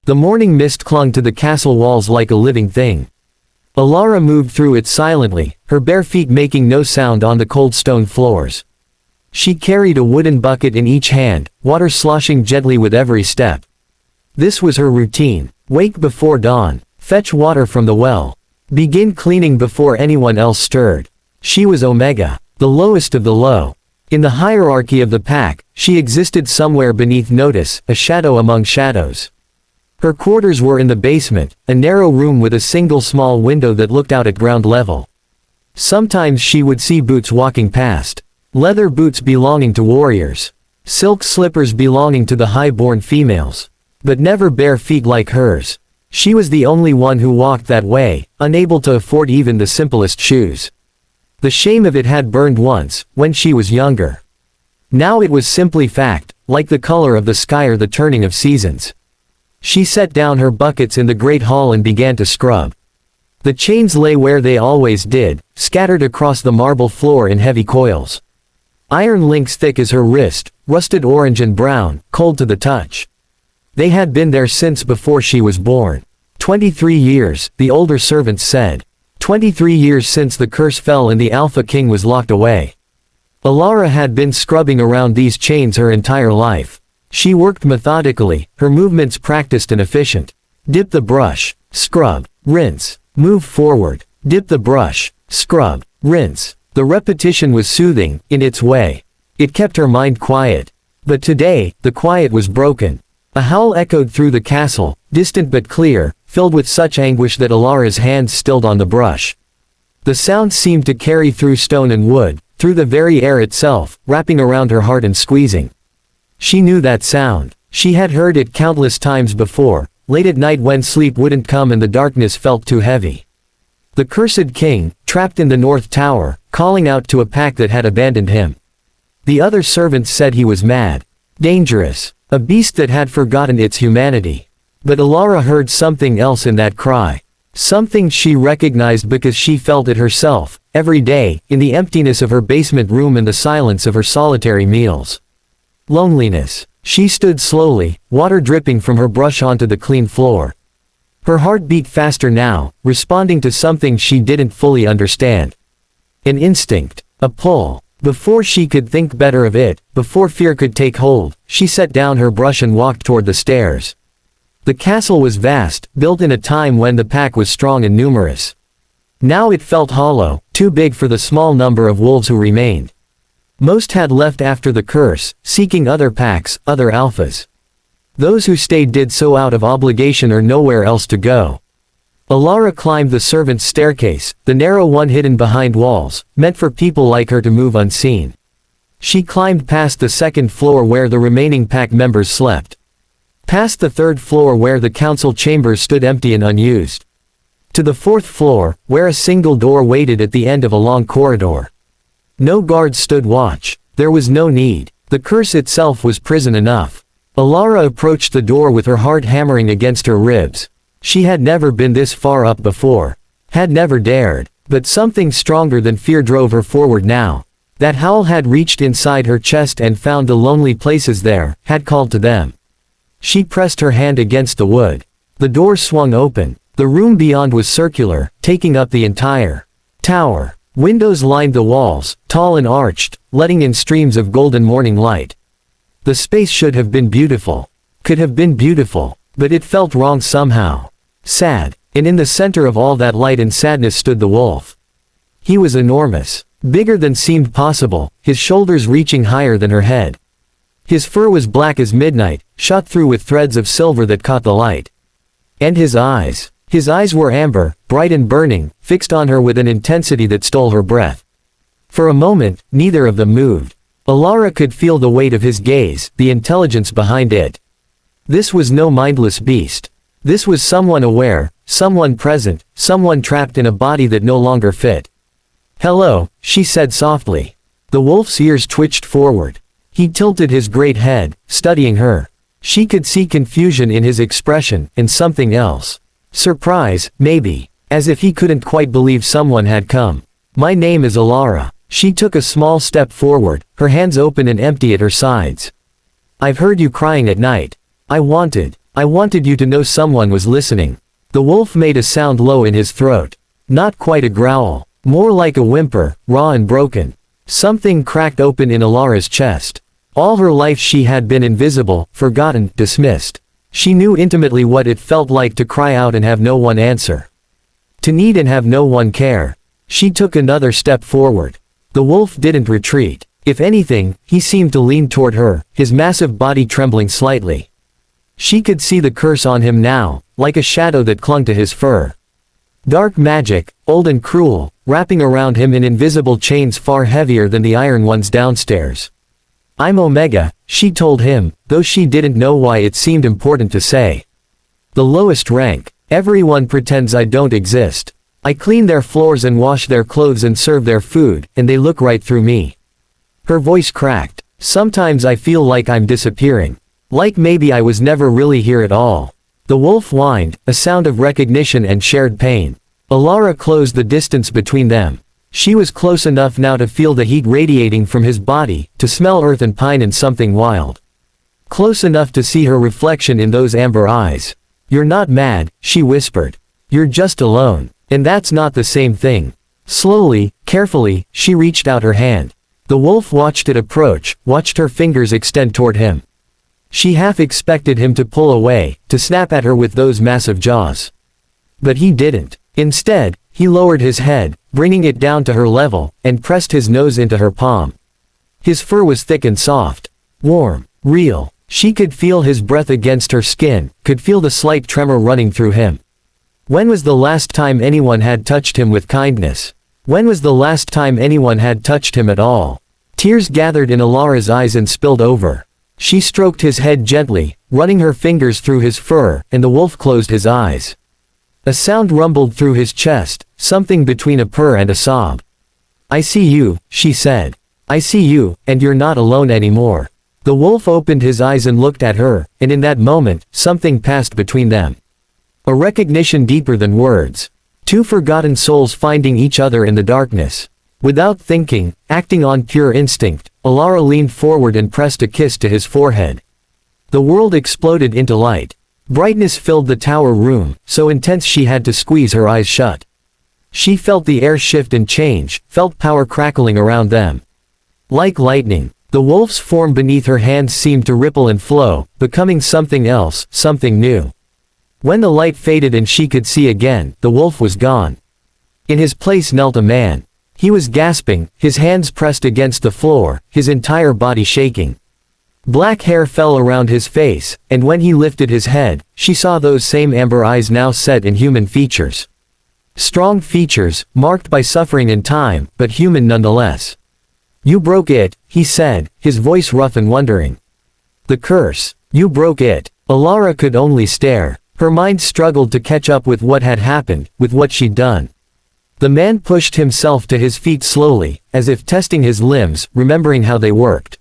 The morning mist clung to the castle walls like a living thing. Elara moved through it silently, her bare feet making no sound on the cold stone floors. She carried a wooden bucket in each hand, water sloshing gently with every step. This was her routine. Wake before dawn, fetch water from the well, begin cleaning before anyone else stirred. She was Omega, the lowest of the low. In the hierarchy of the pack, she existed somewhere beneath notice, a shadow among shadows. Her quarters were in the basement, a narrow room with a single small window that looked out at ground level. Sometimes she would see boots walking past. Leather boots belonging to warriors. Silk slippers belonging to the high-born females. But never bare feet like hers. She was the only one who walked that way, unable to afford even the simplest shoes. The shame of it had burned once, when she was younger. Now it was simply fact, like the color of the sky or the turning of seasons. She set down her buckets in the great hall and began to scrub. The chains lay where they always did, scattered across the marble floor in heavy coils. Iron links thick as her wrist, rusted orange and brown, cold to the touch. They had been there since before she was born. 23 years, the older servants said. 23 years since the curse fell and the Alpha King was locked away. Elara had been scrubbing around these chains her entire life. She worked methodically, her movements practiced and efficient. Dip the brush, scrub, rinse, move forward, dip the brush, scrub, rinse. The repetition was soothing, in its way. It kept her mind quiet. But today, the quiet was broken. A howl echoed through the castle, distant but clear, filled with such anguish that Elara's hands stilled on the brush. The sound seemed to carry through stone and wood, through the very air itself, wrapping around her heart and squeezing. She knew that sound. She had heard it countless times before, late at night when sleep wouldn't come and the darkness felt too heavy. The cursed king, trapped in the North Tower, calling out to a pack that had abandoned him. The other servants said he was mad. Dangerous. A beast that had forgotten its humanity. But Elara heard something else in that cry. Something she recognized because she felt it herself, every day, in the emptiness of her basement room and the silence of her solitary meals. Loneliness. She stood slowly, water dripping from her brush onto the clean floor. Her heart beat faster now, responding to something she didn't fully understand. An instinct. A pull. Before she could think better of it, before fear could take hold, she set down her brush and walked toward the stairs. The castle was vast, built in a time when the pack was strong and numerous. Now it felt hollow, too big for the small number of wolves who remained. Most had left after the curse, seeking other packs, other alphas. Those who stayed did so out of obligation or nowhere else to go. Elara climbed the servants' staircase, the narrow one hidden behind walls, meant for people like her to move unseen. She climbed past the second floor where the remaining pack members slept. Past the third floor where the council chambers stood empty and unused. To the fourth floor, where a single door waited at the end of a long corridor. No guards stood watch. There was no need. The curse itself was prison enough. Elara approached the door with her heart hammering against her ribs. She had never been this far up before. Had never dared. But something stronger than fear drove her forward now. That howl had reached inside her chest and found the lonely places there, had called to them. She pressed her hand against the wood. The door swung open. The room beyond was circular, taking up the entire tower. Windows lined the walls, tall and arched, letting in streams of golden morning light. The space should have been beautiful. Could have been beautiful. But it felt wrong somehow. Sad. And in the center of all that light and sadness stood the wolf. He was enormous. Bigger than seemed possible, his shoulders reaching higher than her head. His fur was black as midnight, shot through with threads of silver that caught the light. And his eyes. His eyes were amber, bright and burning, fixed on her with an intensity that stole her breath. For a moment, neither of them moved. Elara could feel the weight of his gaze, the intelligence behind it. This was no mindless beast. This was someone aware, someone present, someone trapped in a body that no longer fit. "Hello," she said softly. The wolf's ears twitched forward. He tilted his great head, studying her. She could see confusion in his expression, and something else. Surprise, maybe. As if he couldn't quite believe someone had come. "My name is Elara." She took a small step forward, her hands open and empty at her sides. "I've heard you crying at night. I wanted I wanted you to know someone was listening. The wolf made a sound low in his throat. Not quite a growl. More like a whimper, raw and broken. Something cracked open in Elara's chest. All her life she had been invisible, forgotten, dismissed. She knew intimately what it felt like to cry out and have no one answer. To need and have no one care. She took another step forward. The wolf didn't retreat. If anything, he seemed to lean toward her, his massive body trembling slightly. She could see the curse on him now, like a shadow that clung to his fur. Dark magic, old and cruel, wrapping around him in invisible chains far heavier than the iron ones downstairs. I'm Omega, she told him, though she didn't know why it seemed important to say. The lowest rank. Everyone pretends I don't exist. I clean their floors and wash their clothes and serve their food, and they look right through me. Her voice cracked. Sometimes I feel like I'm disappearing. Like maybe I was never really here at all. The wolf whined, a sound of recognition and shared pain. Elara closed the distance between them. She was close enough now to feel the heat radiating from his body, to smell earth and pine and something wild. Close enough to see her reflection in those amber eyes. You're not mad, she whispered. You're just alone. And that's not the same thing. Slowly, carefully, she reached out her hand. The wolf watched it approach, watched her fingers extend toward him. She half expected him to pull away, to snap at her with those massive jaws. But he didn't. Instead, he lowered his head, bringing it down to her level, and pressed his nose into her palm. His fur was thick and soft. Warm. Real. She could feel his breath against her skin, could feel the slight tremor running through him. When was the last time anyone had touched him with kindness? When was the last time anyone had touched him at all? Tears gathered in Elara's eyes and spilled over. She stroked his head gently, running her fingers through his fur, and the wolf closed his eyes. A sound rumbled through his chest, something between a purr and a sob. I see you, she said. I see you, and you're not alone anymore. The wolf opened his eyes and looked at her, and in that moment, something passed between them. A recognition deeper than words. Two forgotten souls finding each other in the darkness. Without thinking, acting on pure instinct, Elara leaned forward and pressed a kiss to his forehead. The world exploded into light. Brightness filled the tower room, so intense she had to squeeze her eyes shut. She felt the air shift and change, felt power crackling around them. Like lightning, the wolf's form beneath her hands seemed to ripple and flow, becoming something else, something new. When the light faded and she could see again, the wolf was gone. In his place knelt a man. He was gasping, his hands pressed against the floor, his entire body shaking. Black hair fell around his face, and when he lifted his head, she saw those same amber eyes now set in human features. Strong features, marked by suffering and time, but human nonetheless. You broke it, he said, his voice rough and wondering. The curse. You broke it. Elara could only stare. Her mind struggled to catch up with what had happened, with what she'd done. The man pushed himself to his feet slowly, as if testing his limbs, remembering how they worked.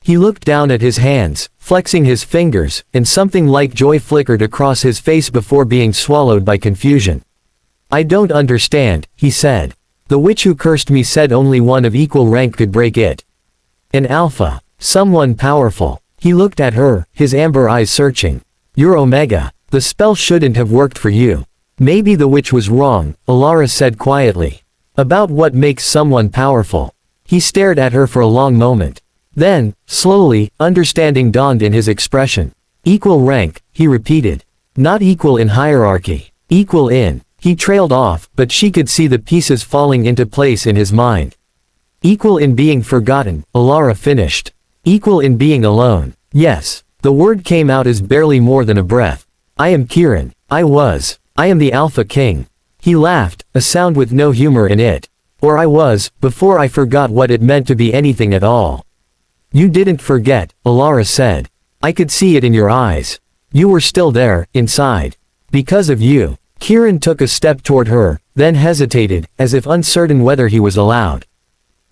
He looked down at his hands, flexing his fingers, and something like joy flickered across his face before being swallowed by confusion. I don't understand, he said. The witch who cursed me said only one of equal rank could break it. An alpha. Someone powerful. He looked at her, his amber eyes searching. You're Omega. The spell shouldn't have worked for you. Maybe the witch was wrong, Elara said quietly. About what makes someone powerful. He stared at her for a long moment. Then, slowly, understanding dawned in his expression. Equal rank, he repeated. Not equal in hierarchy. Equal in. He trailed off, but she could see the pieces falling into place in his mind. Equal in being forgotten, Elara finished. Equal in being alone. Yes. The word came out as barely more than a breath. I am Kieran. I am the Alpha King. He laughed, a sound with no humor in it. Or I was, before I forgot what it meant to be anything at all. You didn't forget, Elara said. I could see it in your eyes. You were still there, inside. Because of you. Kieran took a step toward her, then hesitated, as if uncertain whether he was allowed.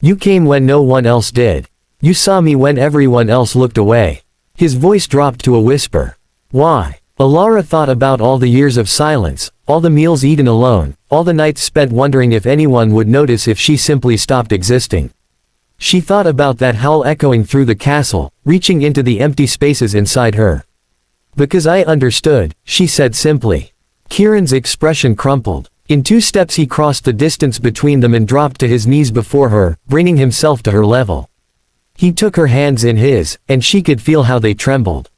You came when no one else did. You saw me when everyone else looked away. His voice dropped to a whisper. Why? Elara thought about all the years of silence, all the meals eaten alone, all the nights spent wondering if anyone would notice if she simply stopped existing. She thought about that howl echoing through the castle, reaching into the empty spaces inside her. Because I understood, she said simply. Kieran's expression crumpled. In 2 steps he crossed the distance between them and dropped to his knees before her, bringing himself to her level. He took her hands in his, and she could feel how they trembled.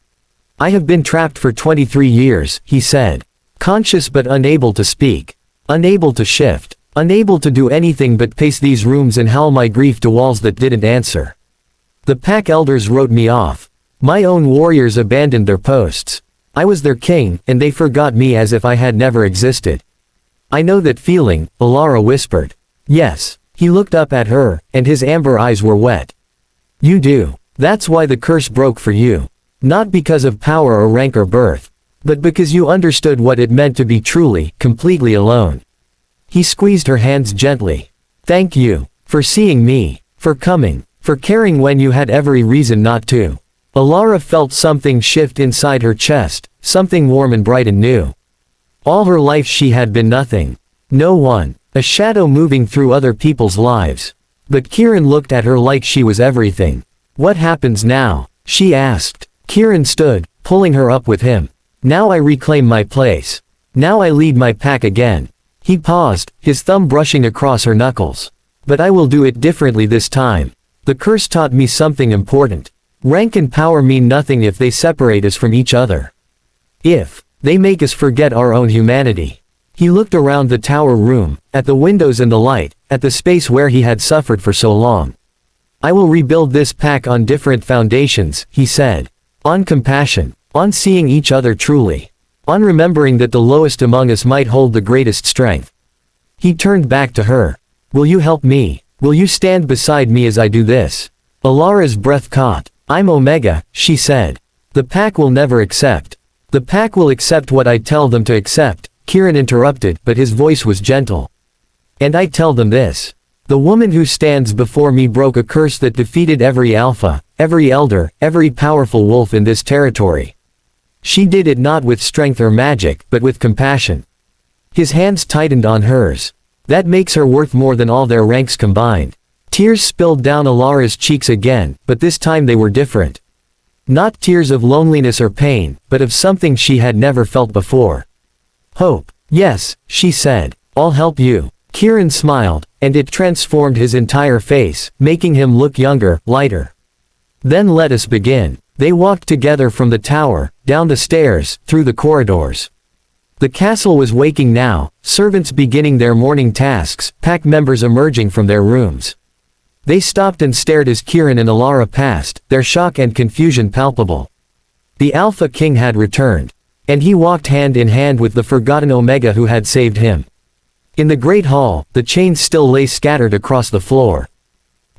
I have been trapped for 23 years, he said. Conscious but unable to speak. Unable to shift. Unable to do anything but pace these rooms and howl my grief to walls that didn't answer. The pack elders wrote me off. My own warriors abandoned their posts. I was their king, and they forgot me as if I had never existed. I know that feeling, Elara whispered. Yes. He looked up at her, and his amber eyes were wet. You do. That's why the curse broke for you. Not because of power or rank or birth. But because you understood what it meant to be truly, completely alone. He squeezed her hands gently. Thank you. For seeing me. For coming. For caring when you had every reason not to. Elara felt something shift inside her chest, something warm and bright and new. All her life she had been nothing. No one. A shadow moving through other people's lives. But Kieran looked at her like she was everything. What happens now? She asked. Kieran stood, pulling her up with him. Now I reclaim my place. Now I lead my pack again. He paused, his thumb brushing across her knuckles. But I will do it differently this time. The curse taught me something important. Rank and power mean nothing if they separate us from each other. If they make us forget our own humanity. He looked around the tower room, at the windows and the light, at the space where he had suffered for so long. I will rebuild this pack on different foundations, he said. On compassion. On seeing each other truly. On remembering that the lowest among us might hold the greatest strength. He turned back to her. Will you help me? Will you stand beside me as I do this? Elara's breath caught. I'm Omega, she said. The pack will never accept. The pack will accept what I tell them to accept, Kieran interrupted, but his voice was gentle. And I tell them this. The woman who stands before me broke a curse that defeated every alpha, every elder, every powerful wolf in this territory. She did it not with strength or magic, but with compassion. His hands tightened on hers. That makes her worth more than all their ranks combined. Tears spilled down Elara's cheeks again, but this time they were different. Not tears of loneliness or pain, but of something she had never felt before. Hope. Yes, she said. I'll help you. Kieran smiled, and it transformed his entire face, making him look younger, lighter. Then let us begin. They walked together from the tower, down the stairs, through the corridors. The castle was waking now, servants beginning their morning tasks, pack members emerging from their rooms. They stopped and stared as Kieran and Elara passed, their shock and confusion palpable. The Alpha King had returned. And he walked hand in hand with the forgotten Omega who had saved him. In the great hall, the chains still lay scattered across the floor.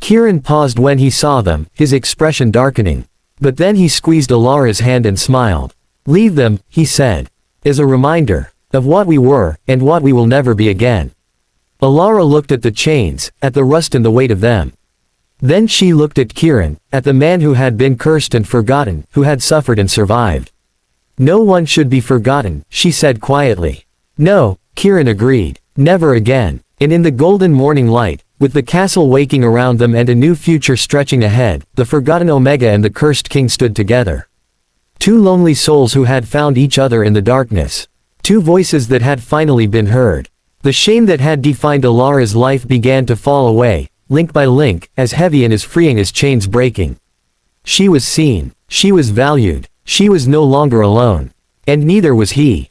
Kieran paused when he saw them, his expression darkening. But then he squeezed Elara's hand and smiled. Leave them, he said. As a reminder of what we were, and what we will never be again. Elara looked at the chains, at the rust and the weight of them. Then she looked at Kieran, at the man who had been cursed and forgotten, who had suffered and survived. No one should be forgotten, she said quietly. No, Kieran agreed. Never again. And in the golden morning light, with the castle waking around them and a new future stretching ahead, the forgotten Omega and the cursed king stood together. Two lonely souls who had found each other in the darkness. Two voices that had finally been heard. The shame that had defined Elara's life began to fall away, link by link, as heavy and as freeing as chains breaking. She was seen. She was valued. She was no longer alone. And neither was he.